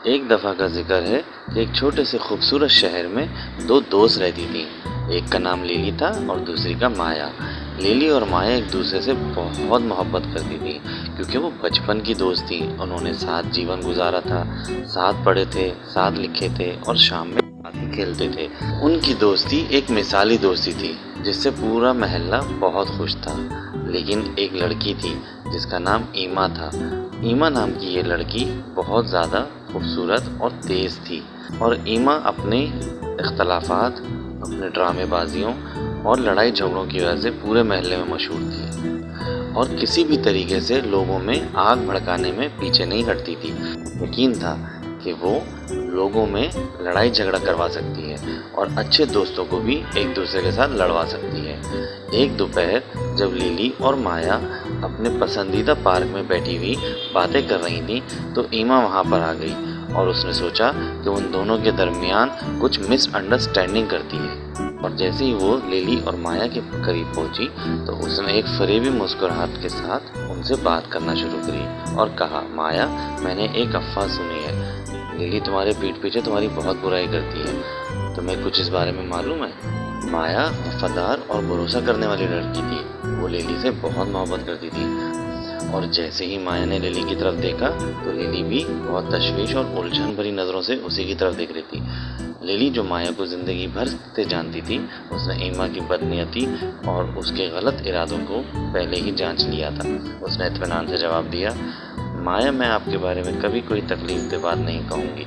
एक दफ़ा का ज़िक्र है कि एक छोटे से खूबसूरत शहर में दो दोस्त रहती थीं। एक का नाम लिली था और दूसरी का माया। लिली और माया एक दूसरे से बहुत मोहब्बत करती थी क्योंकि वो बचपन की दोस्त थी। उन्होंने साथ जीवन गुजारा था, साथ पढ़े थे, साथ लिखे थे और शाम में साथ ही खेलते थे। उनकी दोस्ती एक मिसाली दोस्ती थी जिससे पूरा मोहल्ला बहुत खुश था। लेकिन एक लड़की थी जिसका नाम ईमा था। ईमा नाम की ये लड़की बहुत ज़्यादा खूबसूरत और तेज़ थी और ईमा अपने इख्तलाफात, अपने ड्रामेबाजियों और लड़ाई झगड़ों की वजह से पूरे मोहल्ले में मशहूर थी और किसी भी तरीके से लोगों में आग भड़काने में पीछे नहीं हटती थी। यकीन था कि वो लोगों में लड़ाई झगड़ा करवा सकती है और अच्छे दोस्तों को भी एक दूसरे के साथ लड़वा सकती है। एक दोपहर जब लिली और माया अपने पसंदीदा पार्क में बैठी हुई बातें कर रही थी तो ईमा वहाँ पर आ गई और उसने सोचा कि उन दोनों के दरमियान कुछ मिसअंडरस्टैंडिंग करती है। और जैसे ही वो लिली और माया के करीब पहुंची तो उसने एक फरेबी मुस्कुराहट के साथ उनसे बात करना शुरू करी और कहा, माया, मैंने एक अफवाह सुनी है, लिली तुम्हारे पीठ पीछे तुम्हारी बहुत बुराई करती है, तुम्हें कुछ इस बारे में मालूम है? माया वफादार और भरोसा करने वाली लड़की थी। वो लिली से बहुत मोहब्बत करती थी और जैसे ही माया ने लिली की तरफ देखा तो लिली भी बहुत तशवीश और उलझन भरी नज़रों से उसी की तरफ देख रही थी। लिली, जो माया को ज़िंदगी भर से जानती थी, उसने ईमा की बदनीयती और उसके गलत इरादों को पहले ही जांच लिया था। उसने इत्मीनान से जवाब दिया, माया, मैं आपके बारे में कभी कोई तकलीफ दे बात नहीं कहूँगी।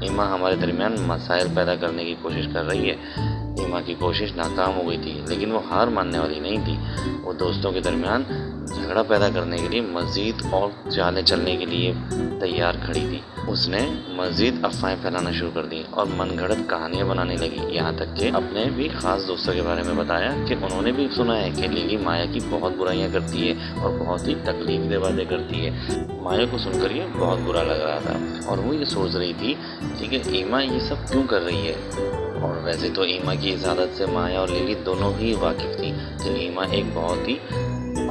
ईमा हमारे दरमियान मसाइल पैदा करने की कोशिश कर रही है। ईमा की कोशिश नाकाम हो गई थी लेकिन वो हार मानने वाली नहीं थी। वो दोस्तों के दरमियान झगड़ा पैदा करने के लिए मज़ीद और चालें चलने के लिए तैयार खड़ी थी। उसने मज़ीद अफवाहें फैलाना शुरू कर दी और मनगढ़ंत कहानियाँ बनाने लगी। यहाँ तक कि अपने भी ख़ास दोस्तों के बारे में बताया कि उन्होंने भी सुना है कि लिली माया की बहुत बुराइयाँ करती है और बहुत ही तकलीफ़देह बातें करती है। माया को सुनकर ये बहुत बुरा लग रहा था और वो ये सोच रही थी कि ईमा ये सब क्यों कर रही है। और वैसे तो ईमा की इस आदत से माया और लिली दोनों ही वाकिफ़ थी कि ईमा एक बहुत ही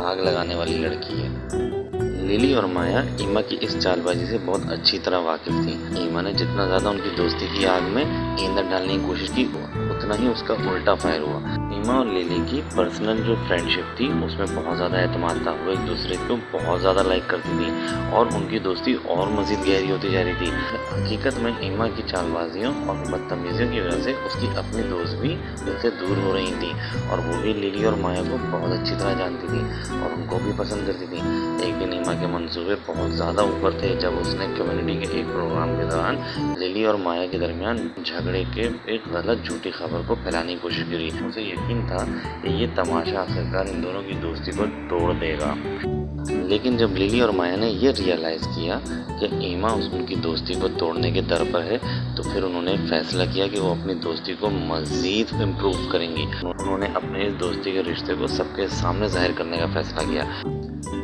आग लगाने वाली लड़की है। लिली और माया ईमा की इस चालबाजी से बहुत अच्छी तरह वाकिफ़ थी। ईमा ने जितना ज़्यादा उनकी दोस्ती की आग में ईंधन डालने की कोशिश की उतना ही उसका उल्टा फायर हुआ। ईमा और लिली की पर्सनल जो फ्रेंडशिप थी उसमें बहुत ज़्यादा एतमाद था। वो एक दूसरे को बहुत ज़्यादा लाइक करती थी और उनकी दोस्ती और मज़ीद गहरी होती जा रही थी। हकीकत में ईमा की चालबाजियों और बदतमीज़ियों की वजह से उसकी अपनी दोस्त भी उससे दूर हो रही थी और वो भी लिली और माया को बहुत अच्छी तरह जानती थी और उनको भी पसंद करती थी। एक दिन ईमा के मंसूबे बहुत ज़्यादा ऊपर थे जब उसने कम्युनिटी के एक प्रोग्राम के दौरान लिली और माया के दरमियान झगड़े के एक गलत झूठी खबर को फैलाने की कोशिश करी। उसे यकीन था कि ये तमाशा आखिरकार इन दोनों की दोस्ती को तोड़ देगा। लेकिन जब लिली और माया ने ये रियलाइज़ किया कि ईमा उनकी दोस्ती को तोड़ने के दर पर है तो फिर उन्होंने फैसला किया कि वो अपनी दोस्ती को मज़ीद इम्प्रूव करेंगी। उन्होंने अपने इस दोस्ती के रिश्ते को सबके सामने ज़ाहिर करने का फैसला किया।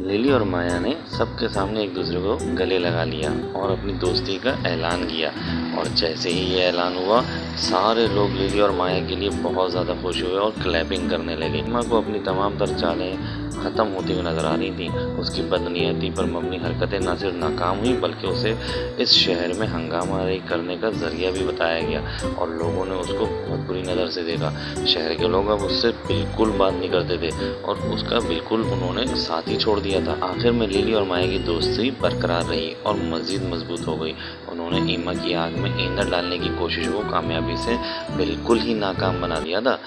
लिली और माया ने सबके सामने एक दूसरे को गले लगा लिया और अपनी दोस्ती का ऐलान किया और जैसे ही ये ऐलान हुआ सारे लोग लिली और माया के लिए बहुत ज़्यादा खुश हुए और क्लैपिंग करने लगे। ईमा को अपनी तमाम तर चालें ख़त्म होती हुई नज़र आ रही थी। उसकी बदनीयती पर मबनी हरकतें न सिर्फ नाकाम हुई बल्कि उसे इस शहर में हंगामा करने का ज़रिया भी बताया गया और लोगों ने उसको बहुत बुरी नज़र से देखा। शहर के लोग अब उससे बिल्कुल बात नहीं करते थे और उसका बिल्कुल उन्होंने साथ ही छोड़ दिया था। आखिर में लिली और माया की दोस्ती बरकरार रही और मज़ीद मजबूत हो गई। उन्होंने ईमा की आग में ईंधन डालने की कोशिश को कामयाबी से बिल्कुल ही नाकाम बना दिया था।